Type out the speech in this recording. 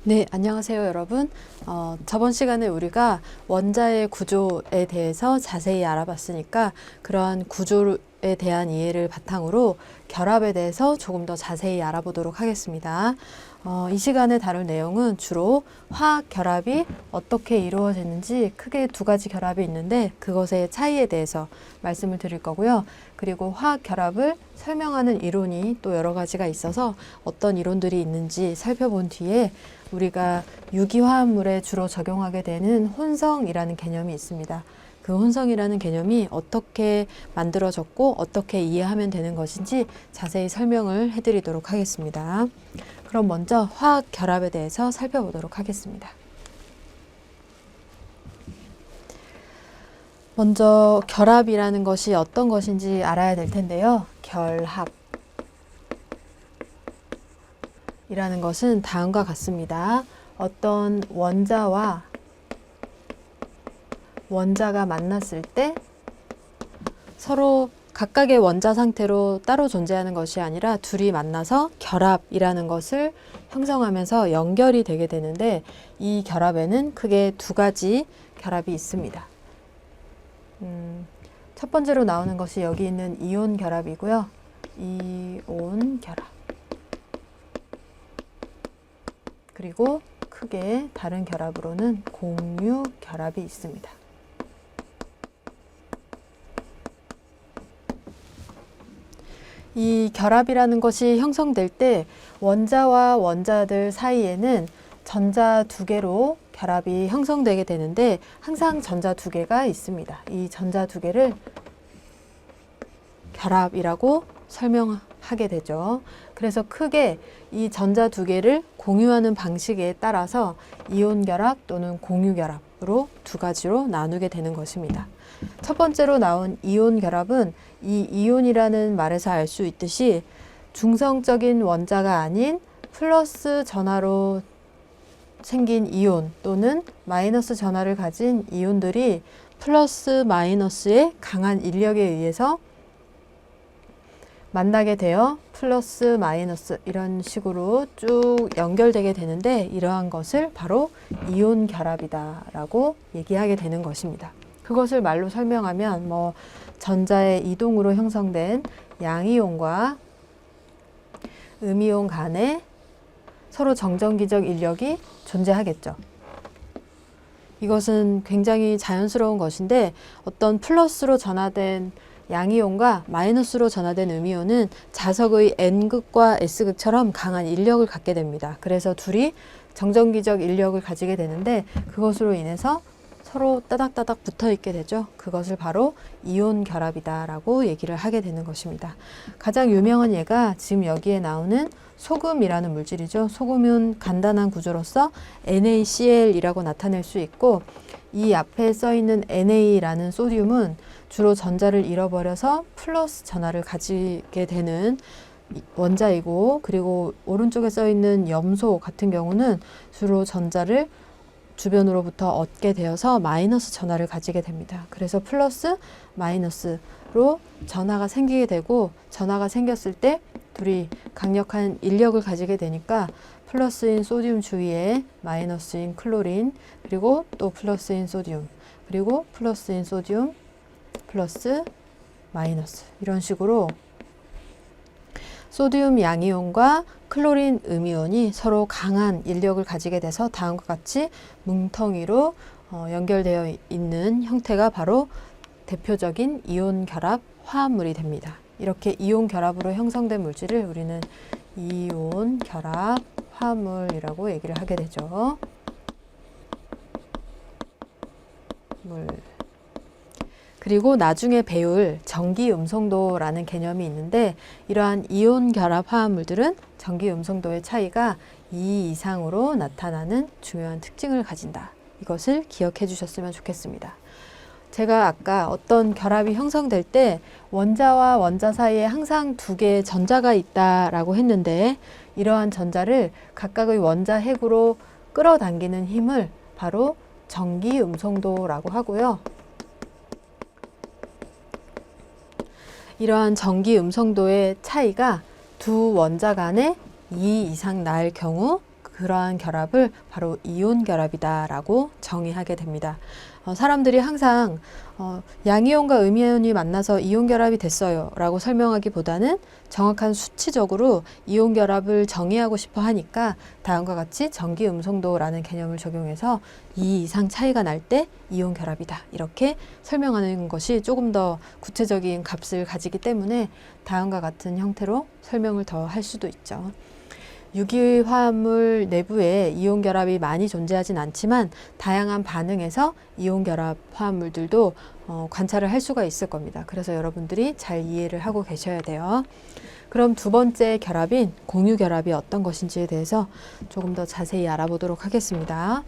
네, 안녕하세요, 여러분. 저번 시간에 우리가 원자의 구조에 대해서 자세히 알아봤으니까 그러한 구조에 대한 이해를 바탕으로 결합에 대해서 조금 더 자세히 알아보도록 하겠습니다. 이 시간에 다룰 내용은 주로 화학 결합이 어떻게 이루어지는지 크게 두 가지 결합이 있는데 그것의 차이에 대해서 말씀을 드릴 거고요. 그리고 화학 결합을 설명하는 이론이 또 여러 가지가 있어서 어떤 이론들이 있는지 살펴본 뒤에 우리가 유기화합물에 주로 적용하게 되는 혼성이라는 개념이 있습니다. 그 혼성이라는 개념이 어떻게 만들어졌고 어떻게 이해하면 되는 것인지 자세히 설명을 해드리도록 하겠습니다. 그럼 먼저 화학 결합에 대해서 살펴보도록 하겠습니다. 먼저 결합이라는 것이 어떤 것인지 알아야 될 텐데요. 결합 이라는 것은 다음과 같습니다. 어떤 원자와 원자가 만났을 때 서로 각각의 원자 상태로 따로 존재하는 것이 아니라 둘이 만나서 결합이라는 것을 형성하면서 연결이 되게 되는데 이 결합에는 크게 두 가지 결합이 있습니다. 첫 번째로 나오는 것이 여기 있는 이온 결합이고요. 이온 결합. 그리고 크게 다른 결합으로는 공유 결합이 있습니다. 이 결합이라는 것이 형성될 때 원자와 원자들 사이에는 전자 두 개로 결합이 형성되게 되는데 항상 전자 두 개가 있습니다. 이 전자 두 개를 결합이라고 설명하게 되죠. 그래서 크게 이 전자 두 개를 공유하는 방식에 따라서 이온 결합 또는 공유 결합으로 두 가지로 나누게 되는 것입니다. 첫 번째로 나온 이온 결합은 이 이온이라는 말에서 알 수 있듯이 중성적인 원자가 아닌 플러스 전하로 생긴 이온 또는 마이너스 전하를 가진 이온들이 플러스 마이너스의 강한 인력에 의해서 만나게 되어 플러스 마이너스 이런 식으로 쭉 연결되게 되는데 이러한 것을 바로 이온 결합이다 라고 얘기하게 되는 것입니다. 그것을 말로 설명하면 전자의 이동으로 형성된 양이온과 음이온 간에 서로 정전기적 인력이 존재하겠죠. 이것은 굉장히 자연스러운 것인데 어떤 플러스로 전하된 양이온과 마이너스로 전하된 음이온은 자석의 N극과 S극처럼 강한 인력을 갖게 됩니다. 그래서 둘이 정전기적 인력을 가지게 되는데 그것으로 인해서 서로 따닥따닥 붙어 있게 되죠. 그것을 바로 이온 결합이다라고 얘기를 하게 되는 것입니다. 가장 유명한 예가 지금 여기에 나오는 소금이라는 물질이죠. 소금은 간단한 구조로서 NaCl이라고 나타낼 수 있고 이 앞에 써 있는 Na라는 소듐은 주로 전자를 잃어버려서 플러스 전하를 가지게 되는 원자이고 그리고 오른쪽에 써 있는 염소 같은 경우는 주로 전자를 주변으로부터 얻게 되어서 마이너스 전하를 가지게 됩니다. 그래서 플러스 마이너스로 전하가 생기게 되고 전하가 생겼을 때 둘이 강력한 인력을 가지게 되니까 플러스인 소듐 주위에 마이너스인 클로린 그리고 또 플러스인 소듐 그리고 플러스인 소듐 플러스 마이너스 이런 식으로 소듐 양이온과 클로린 음이온이 서로 강한 인력을 가지게 돼서 다음과 같이 뭉텅이로 연결되어 있는 형태가 바로 대표적인 이온 결합 화합물이 됩니다. 이렇게 이온 결합으로 형성된 물질을 우리는 이온 결합 화합물이라고 얘기를 하게 되죠. 그리고 나중에 배울 전기 음성도라는 개념이 있는데 이러한 이온 결합 화합물들은 전기 음성도의 차이가 2 이상으로 나타나는 중요한 특징을 가진다. 이것을 기억해 주셨으면 좋겠습니다. 제가 아까 어떤 결합이 형성될 때 원자와 원자 사이에 항상 두 개의 전자가 있다라고 했는데 이러한 전자를 각각의 원자 핵으로 끌어당기는 힘을 바로 전기 음성도라고 하고요. 이러한 전기 음성도의 차이가 두 원자 간에 2 이상 날 경우 그러한 결합을 바로 이온 결합이다라고 정의하게 됩니다. 사람들이 항상 양이온과 음이온이 만나서 이온 결합이 됐어요 라고 설명하기보다는 정확한 수치적으로 이온 결합을 정의하고 싶어 하니까 다음과 같이 전기 음성도라는 개념을 적용해서 2 이상 차이가 날 때 이온 결합이다 이렇게 설명하는 것이 조금 더 구체적인 값을 가지기 때문에 다음과 같은 형태로 설명을 더 할 수도 있죠. 유기화합물 내부에 이온 결합이 많이 존재하진 않지만 다양한 반응에서 이온 결합 화합물들도 관찰을 할 수가 있을 겁니다. 그래서 여러분들이 잘 이해를 하고 계셔야 돼요. 그럼 두 번째 결합인 공유 결합이 어떤 것인지에 대해서 조금 더 자세히 알아보도록 하겠습니다.